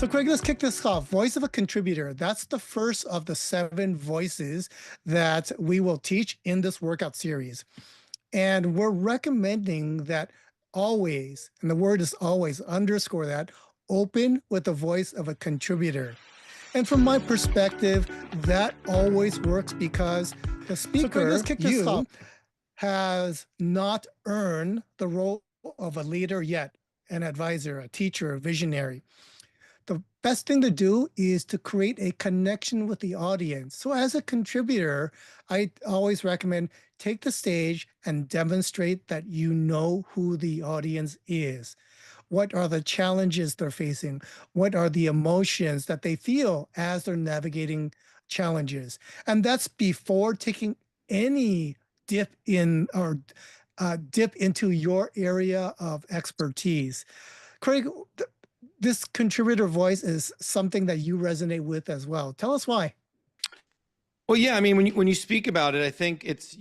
So, Craig, let's kick this off. Voice of a contributor. That's the first of the 7 voices that we will teach in this workout series. And we're recommending that always, and the word is always, underscore that, open with the voice of a contributor. And from my perspective, that always works because the speaker, Craig, let's kick this off, has not earned the role of a leader yet, an advisor, a teacher, a visionary. The best thing to do is to create a connection with the audience. So as a contributor, I always recommend take the stage and demonstrate that you know who the audience is. What are the challenges they're facing? What are the emotions that they feel as they're navigating challenges? And that's before taking any dip in or dip into your area of expertise. Craig, this contributor voice is something that you resonate with as well. Tell us why. Well, yeah, I mean, when you speak about it, I think it's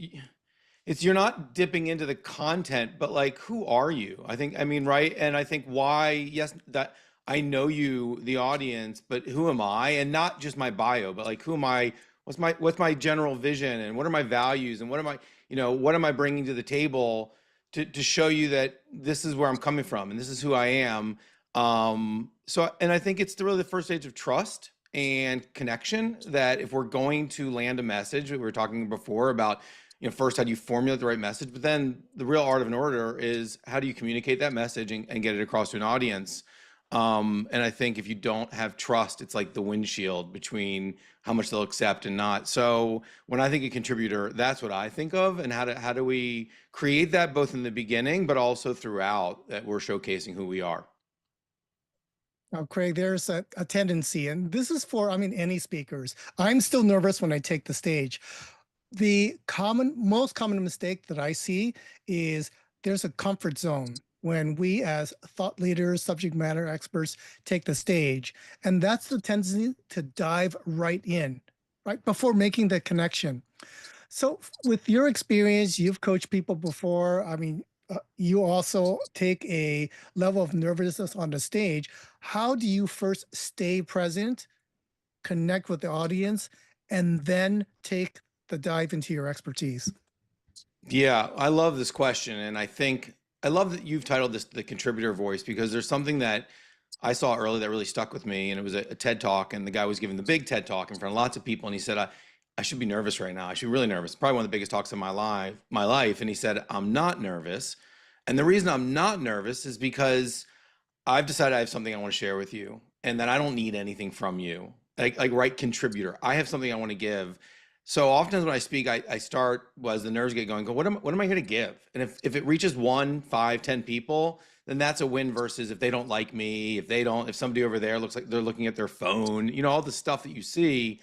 you're not dipping into the content, but like, who are you? I mean, right? And I think why, yes, that I know you, the audience, but who am I? And not just my bio, but like, who am I? What's my general vision, and what are my values, and what am I bringing to the table to show you that this is where I'm coming from and this is who I am. And I think it's really the first stage of trust and connection, that if we're going to land a message, we were talking before about, first, how do you formulate the right message, but then the real art of an orator is how do you communicate that message and get it across to an audience. And I think if you don't have trust, it's like the windshield between how much they'll accept and not. So when I think a contributor, that's what I think of, and how do we create that both in the beginning, but also throughout, that we're showcasing who we are. Now, Craig, there's a tendency, and this is for, any speakers. I'm still nervous when I take the stage. The most common mistake that I see is there's a comfort zone when we as thought leaders, subject matter experts take the stage. And that's the tendency to dive right in, right before making the connection. So with your experience, you've coached people before. You also take a level of nervousness on the stage. How do you first stay present, connect with the audience, and then take the dive into your expertise? Yeah, I love this question. And I love that you've titled this the contributor voice, because there's something that I saw early that really stuck with me. And it was a TED talk, and the guy was giving the big TED talk in front of lots of people. And he said, I should be nervous right now. I should be really nervous. Probably one of the biggest talks of my life. And he said, I'm not nervous. And the reason I'm not nervous is because I've decided I have something I want to share with you, and that I don't need anything from you. Like right contributor. I have something I want to give. So often when I speak, I start, as the nerves get going, go, what am I here to give? And if it reaches 1, 5, 10 people, then that's a win, versus if they don't like me, if somebody over there looks like they're looking at their phone, all the stuff that you see.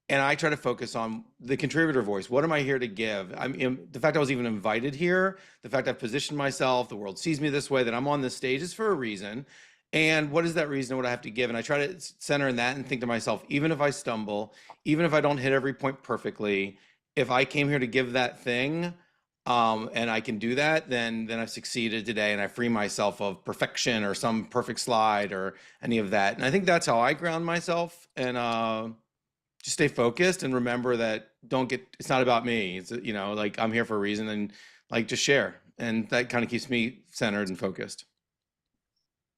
And I try to focus on the contributor voice. What am I here to give? The fact I was even invited here, the fact I've positioned myself, the world sees me this way, that I'm on this stage, is for a reason. And what is that reason? What do I have to give? And I try to center in that and think to myself, even if I stumble, even if I don't hit every point perfectly, if I came here to give that thing, and I can do that, then I've succeeded today, and I free myself of perfection or some perfect slide or any of that. And I think that's how I ground myself, and just stay focused and remember that it's not about me. It's, like, I'm here for a reason, and like, just share. And that kind of keeps me centered and focused.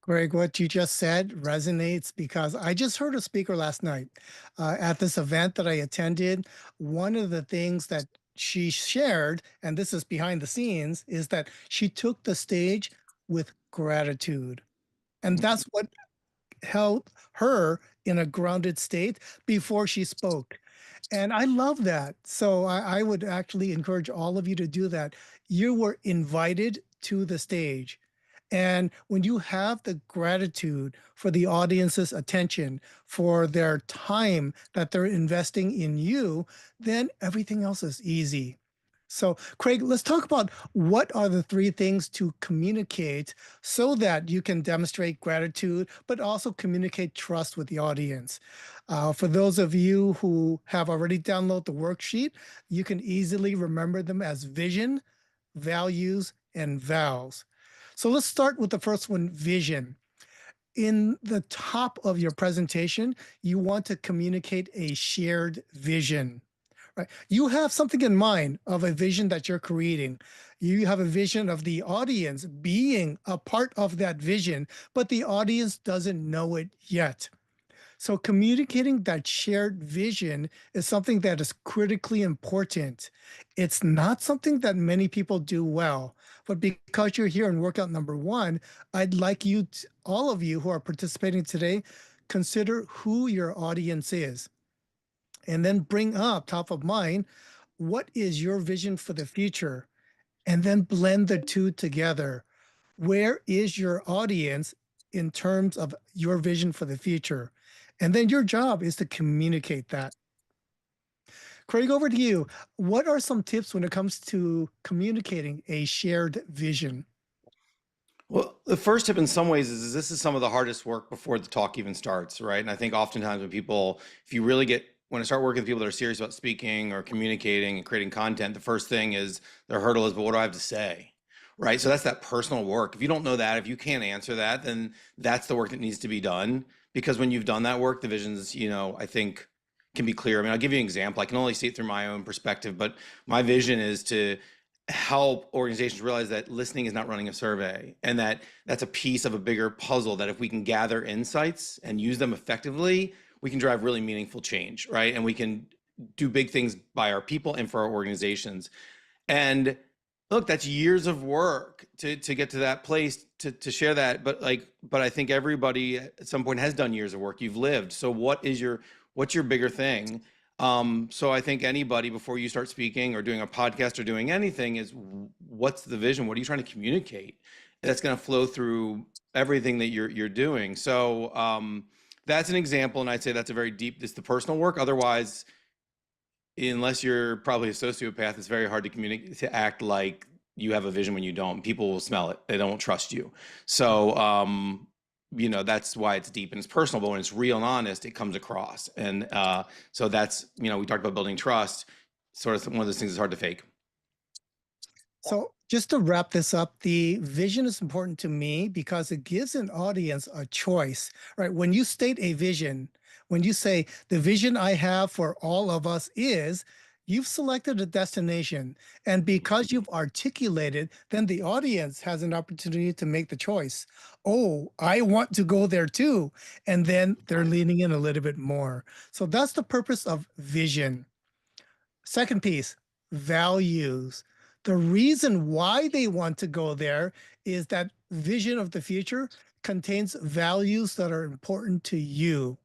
Greg, what you just said resonates because I just heard a speaker last night at this event that I attended. One of the things that she shared, and this is behind the scenes, is that she took the stage with gratitude. And that's what held her in a grounded state before she spoke. And I love that. So I would actually encourage all of you to do that. You were invited to the stage. And when you have the gratitude for the audience's attention, for their time that they're investing in you, then everything else is easy. So, Craig, let's talk about what are the 3 things to communicate so that you can demonstrate gratitude, but also communicate trust with the audience. For those of you who have already downloaded the worksheet, you can easily remember them as vision, values, and vows. So let's start with the first one, vision. in the top of your presentation, you want to communicate a shared vision, right? You have something in mind of a vision that you're creating. You have a vision of the audience being a part of that vision, but the audience doesn't know it yet. So communicating that shared vision is something that is critically important. It's not something that many people do well, but because you're here in workout number one, I'd like all of you who are participating today, consider who your audience is, and then bring up top of mind, what is your vision for the future? And then blend the two together. Where is your audience in terms of your vision for the future? And then your job is to communicate that. Craig, over to you. What are some tips when it comes to communicating a shared vision? Well, the first tip in some ways is this is some of the hardest work before the talk even starts, right? And I think oftentimes when people, if you really get, when I start working with people that are serious about speaking or communicating and creating content, the first thing is their hurdle is, but what do I have to say? Right? So that's that personal work. If you don't know that, if you can't answer that, then that's the work that needs to be done. Because when you've done that work, the visions, I think can be clear. I mean, I'll give you an example. I can only see it through my own perspective, but my vision is to help organizations realize that listening is not running a survey, and that that's a piece of a bigger puzzle, that if we can gather insights and use them effectively, we can drive really meaningful change, right? And we can do big things by our people and for our organizations. And look, that's years of work to get to that place to share that. But I think everybody at some point has done years of work. You've lived. So what's your bigger thing? So I think anybody, before you start speaking or doing a podcast or doing anything, is what's the vision? What are you trying to communicate? That's going to flow through everything that you're doing. So that's an example, and I'd say that's a very deep. It's the personal work. Otherwise, unless you're probably a sociopath, it's very hard to communicate, to act like you have a vision when you don't. People will smell it. They don't trust you. So that's why it's deep and it's personal, but when it's real and honest, it comes across. And so that's, we talked about building trust, sort of one of those things that's hard to fake. So, just to wrap this up, the vision is important to me because it gives an audience a choice, right? When you state a vision, when you say the vision I have for all of us is, you've selected a destination. And because you've articulated, then the audience has an opportunity to make the choice. Oh, I want to go there too. And then they're leaning in a little bit more. So that's the purpose of vision. Second piece, values. The reason why they want to go there is that vision of the future contains values that are important to you.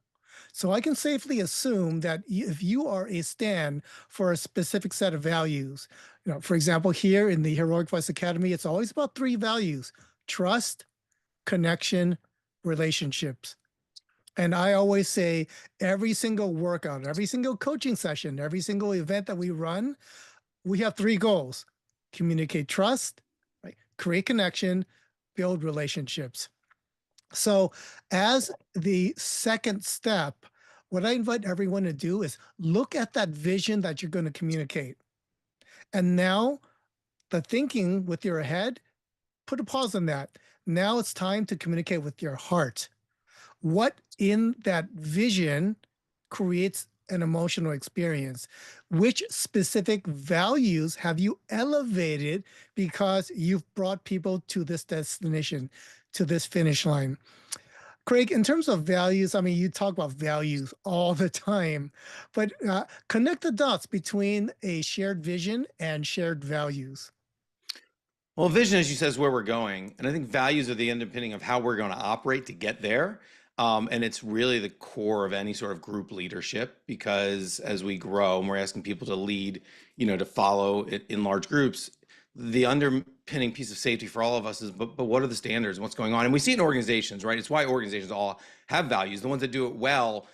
So I can safely assume that if you are a stand for a specific set of values, for example, here in the Heroic Voice Academy, it's always about three values: trust, connection, relationships. And I always say every single workout, every single coaching session, every single event that we run, we have three goals: communicate trust, right? Create connection, build relationships. So, as the second step, what I invite everyone to do is look at that vision that you're going to communicate. And now, the thinking with your head, put a pause on that. Now it's time to communicate with your heart. What in that vision creates an emotional experience? Which specific values have you elevated because you've brought people to this destination, to this finish line? Craig, in terms of values, I mean, you talk about values all the time, but connect the dots between a shared vision and shared values. Well, vision, as you said, is where we're going. And I think values are the underpinning of how we're going to operate to get there. And it's really the core of any sort of group leadership, because as we grow and we're asking people to lead, to follow it in large groups, the underpinning piece of safety for all of us is, but what are the standards and what's going on? And we see it in organizations, right? It's why organizations all have values. The ones that do it well,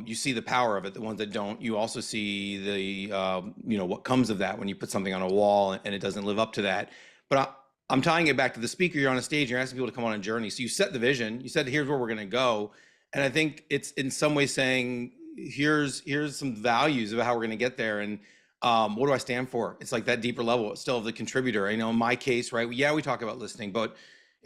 you see the power of it. The ones that don't, you also see what comes of that when you put something on a wall and it doesn't live up to that. But I'm tying it back to the speaker. You're on a stage, you're asking people to come on a journey. So you set the vision, you said, here's where we're going to go. And I think it's in some ways saying, here's some values about how we're going to get there. And what do I stand for? It's like that deeper level. It's still the contributor. In my case, right? Yeah, we talk about listening, but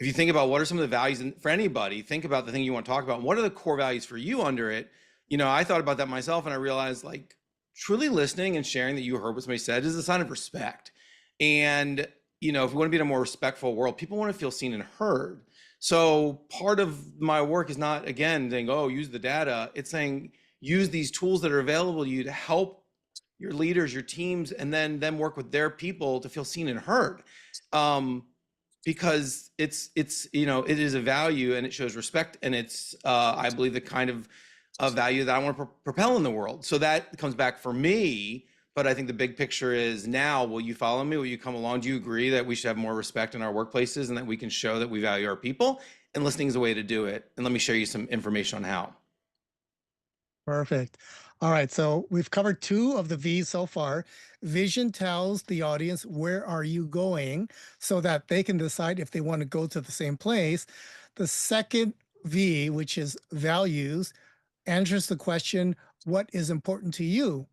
if you think about what are some of the values, and for anybody, think about the thing you want to talk about. What are the core values for you under it? I thought about that myself, and I realized like truly listening and sharing that you heard what somebody said is a sign of respect. And if we want to be in a more respectful world, people want to feel seen and heard. So part of my work is not again saying, "Oh, use the data." It's saying use these tools that are available to you to help your leaders, your teams, and then them work with their people to feel seen and heard. Um, because it is a value and it shows respect, and it's I believe the kind of value that I want to propel in the world. So that comes back for me. But I think the big picture is now, will you follow me? Will you come along? Do you agree that we should have more respect in our workplaces and that we can show that we value our people? And listening is a way to do it. And let me share you some information on how. Perfect. All right, so we've covered two of the V's so far. Vision tells the audience where are you going so that they can decide if they want to go to the same place. The second V, which is values, answers the question, what is important to you?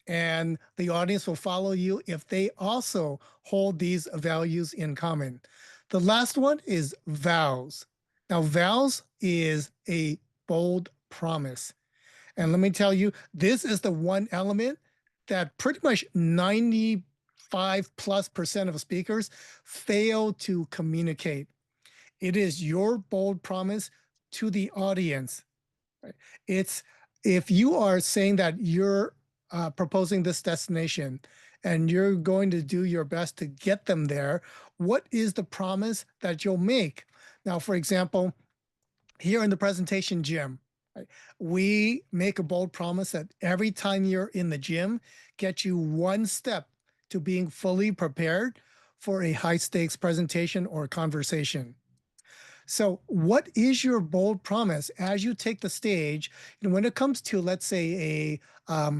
And the audience will follow you if they also hold these values in common. The last one is vows. Now, vows is a bold promise. And let me tell you, this is the one element that pretty much 95+% of speakers fail to communicate. It is your bold promise to the audience. Right? It's if you are saying that you're proposing this destination and you're going to do your best to get them there, what is the promise that you'll make? Now, for example, here in the presentation gym, right, we make a bold promise that every time you're in the gym, get you one step to being fully prepared for a high stakes presentation or conversation. So, what is your bold promise as you take the stage? When it comes to, let's say, a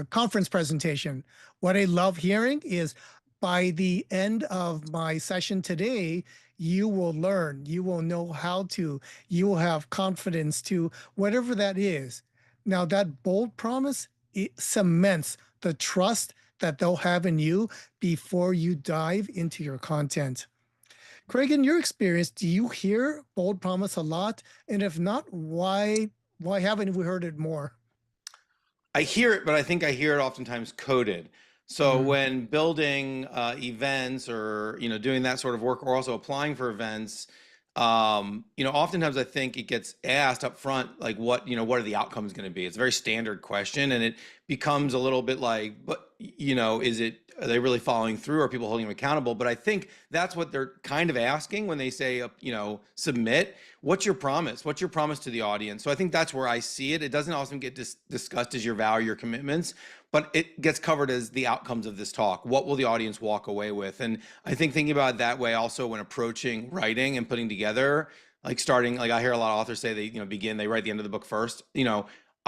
conference presentation, what I love hearing is by the end of my session today, you will learn, you will know how to, you will have confidence to whatever that is. Now, that bold promise, it cements the trust that they'll have in you before you dive into your content. Craig, in your experience, do you hear bold promise a lot? And if not, why haven't we heard it more? I hear it, but I think I hear it oftentimes coded. So Mm, when building events or doing that sort of work, or also applying for events, oftentimes I think it gets asked up front, like what are the outcomes going to be? It's a very standard question, and it becomes a little bit like, but are they really following through? Are people holding them accountable? But I think that's what they're kind of asking when they say, submit. What's your promise? What's your promise to the audience? So I think that's where I see it. It doesn't often get discussed as your vow or your commitments, but it gets covered as the outcomes of this talk. What will the audience walk away with? And I think thinking about it that way also when approaching writing and putting together, like starting, like I hear a lot of authors say they write the end of the book first.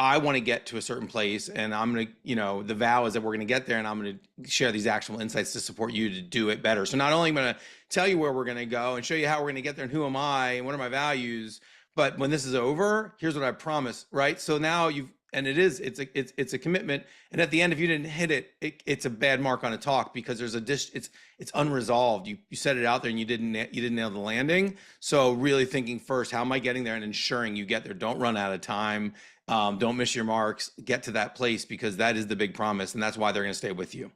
I want to get to a certain place, and I'm going to, the vow is that we're going to get there, and I'm going to share these actionable insights to support you to do it better. So not only am I going to tell you where we're going to go and show you how we're going to get there and who am I and what are my values, but when this is over, here's what I promise, right? So now it's a commitment, and at the end, if you didn't hit it, it's a bad mark on a talk because it's unresolved. You set it out there and you didn't nail the landing. So really thinking first, how am I getting there, and ensuring you get there. Don't run out of time. Don't miss your marks. Get to that place because that is the big promise, and that's why they're going to stay with you.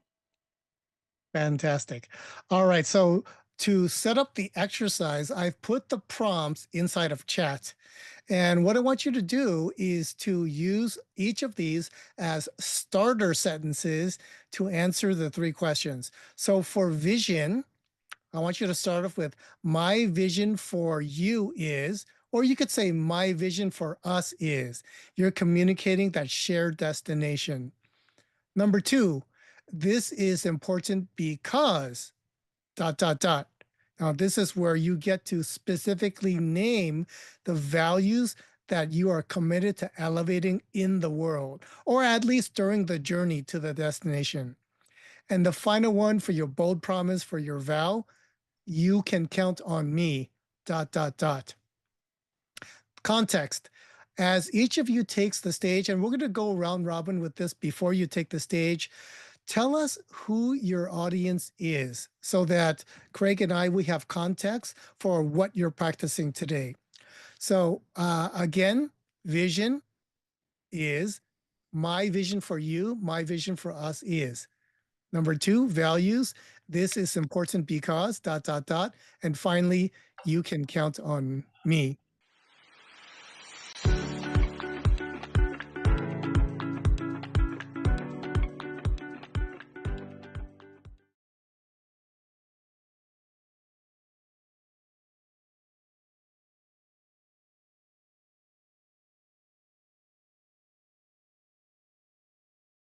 fantastic. All right. So to set up the exercise, I've put the prompts inside of chat. And what I want you to do is to use each of these as starter sentences to answer the three questions. So for vision, I want you to start off with my vision for you is, or you could say my vision for us is. You're communicating that shared destination. Number two, this is important because dot, dot, dot. Now, this is where you get to specifically name the values that you are committed to elevating in the world, or at least during the journey to the destination. And the final one for your bold promise for your vow, you can count on me, dot, dot, dot. Context. As each of you takes the stage, and we're going to go round robin with this before you take the stage, Tell us who your audience is so that Craig and I, we have context for what you're practicing today. So, again, vision is my vision for you, my vision for us is. Number two, values. This is important because dot, dot, dot. And finally, you can count on me.